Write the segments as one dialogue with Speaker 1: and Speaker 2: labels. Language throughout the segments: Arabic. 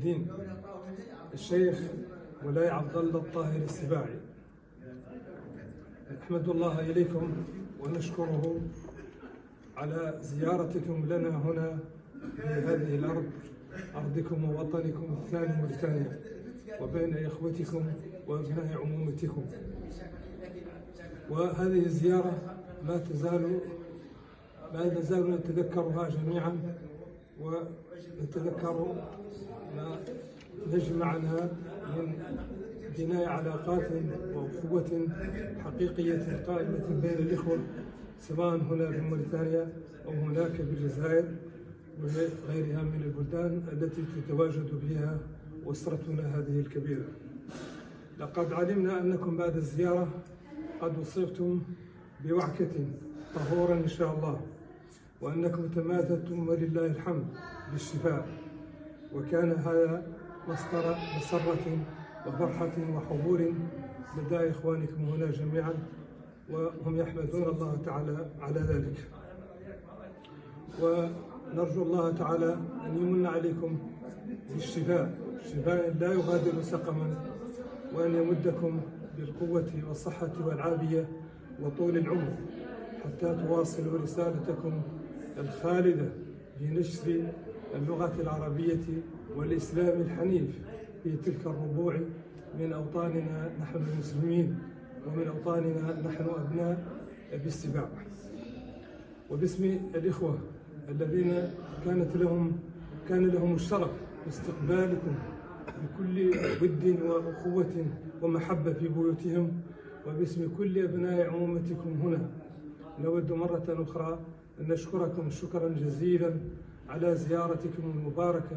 Speaker 1: الدين الشيخ مولاي عبد الله الطاهر السباعي. نحمد الله إليكم ونشكره على زيارتكم لنا هنا في هذه الأرض، أرضكم ووطنكم الثاني موريتانيا، وبين إخوتكم وأبناء عمومتكم. وهذه الزيارة ما نزال نتذكرها جميعا، ونتذكر ما يجمعنا من بناء علاقات وأخوة حقيقية قائمة بين الإخوة، سواء هنا في موريتانيا أو هناك بالجزائر وغيرها من البلدان التي تتواجد بها أسرتنا هذه الكبيرة. لقد علمنا أنكم بعد الزيارة قد أصبتم بوعكة طهورا إن شاء الله، وأنكم تمادتم ولله الحمد بالشفاء، وكان هذا مصدر مسرة وفرحة وحبور لدى إخوانكم هنا جميعا، وهم يحمدون الله تعالى على ذلك. ونرجو الله تعالى أن يمن عليكم بالشفاء، شفاء لا يغادر سقما، وأن يمدكم بالقوة والصحة والعافية وطول العمر حتى تواصلوا رسالتكم الخالدة بنشر اللغة العربية والإسلام الحنيف في تلك الربوع من أوطاننا نحن المسلمين، ومن أوطاننا نحن أبناء باستباع. وباسم الإخوة الذين كان لهم الشرف باستقبالكم بكل ود وأخوة ومحبة في بيوتهم، وباسم كل أبناء عمومتكم هنا، نود مرة أخرى أن نشكركم شكرا جزيلا على زيارتكم المباركة،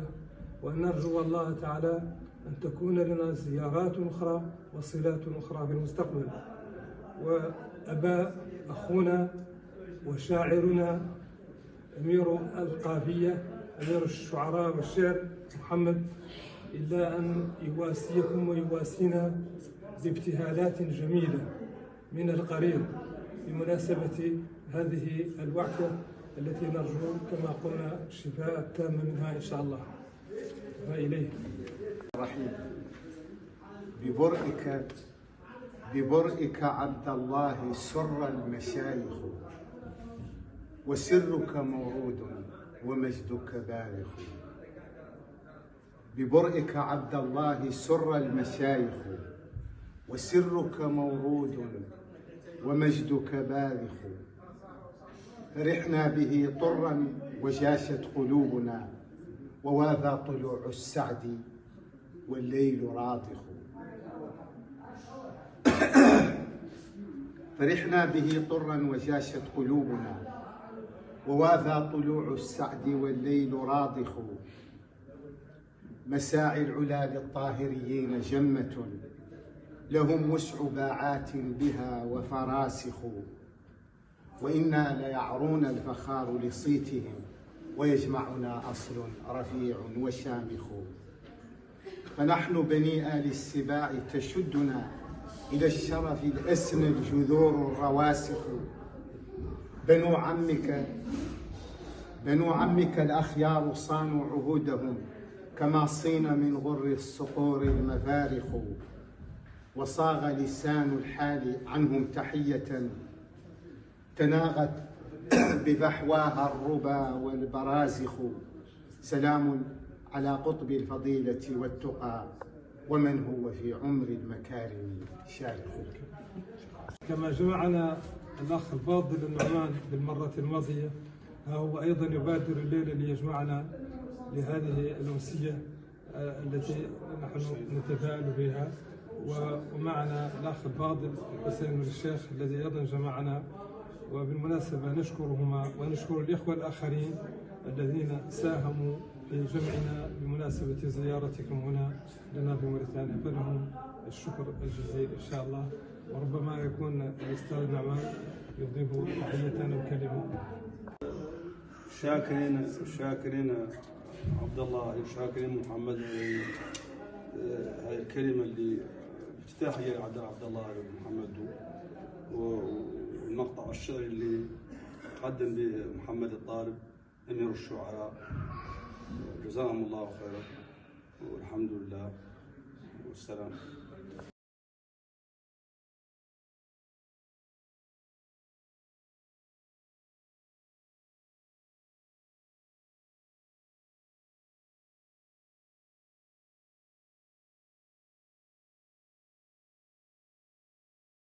Speaker 1: وأن نرجو الله تعالى أن تكون لنا زيارات أخرى وصلات أخرى في المستقبل. وأبى أخونا وشاعرنا أمير القافية، أمير الشعراء والشعر محمد، إلا أن يواسيكم ويواسينا بابتهالات جميلة من القريب بمناسبة هذه الوعكة التي نرجو كما قلنا الشفاء التام منها إن شاء الله. وإليه
Speaker 2: رحيم. ببرئك عبد الله سر المشايخ، وسرك مورود ومجدك بالغ. ببرئك عبد الله سر المشايخ، وسرك مورود ومجدك بالغ. فرحنا به طرا وجاشت قلوبنا، وواذا طلوع السعد والليل راضخ. فرحنا به طرا وجاشت قلوبنا، وواذا طلوع السعد والليل راضخ. مساعي العلا للطاهريين جمة، لهم وسع باعات بها وفراسخ. وإنا ليعرون الفخار لصيتهم، ويجمعنا أصل رفيع وشامخ. فنحن بني آل السباع تشدنا إلى الشرف الأسنى الجذور الرواسخ. بنو عمك الأخيار صانوا عهودهم، كما صين من غر الصقور المفارخ. وصاغ لسان الحال عنهم تحية، تناغت بفحواها الربا والبرازخ. سلام على قطب الفضيلة والتقى، ومن هو في عمر المكارم شارخ.
Speaker 1: كما جمعنا الأخ الفاضل النعمان بالمرة الماضية، هو أيضا يبادر الليلة ليجمعنا لهذه الأمسية التي نحن نتفائل بها. ومعنا الأخ الفاضل حسين الشيخ الذي أيضا جمعنا، وبالمناسبة نشكرهما ونشكر الإخوة الآخرين الذين ساهموا في جمعنا بمناسبة زيارتكم هنا لنا في موريتانيا، فلهم الشكر الجزيل إن شاء الله. وربما يكون الأستاذ نعمان يضيف تحية وكلمة.
Speaker 3: شاكرين عبد الله وشاكرين محمد هاي الكلمة اللي افتتاحية عبد الله ومحمد، والمقطع الشعري اللي قدم به محمد الطالب أمير الشعراء، جزاهم الله خيرا. والحمد لله والسلام.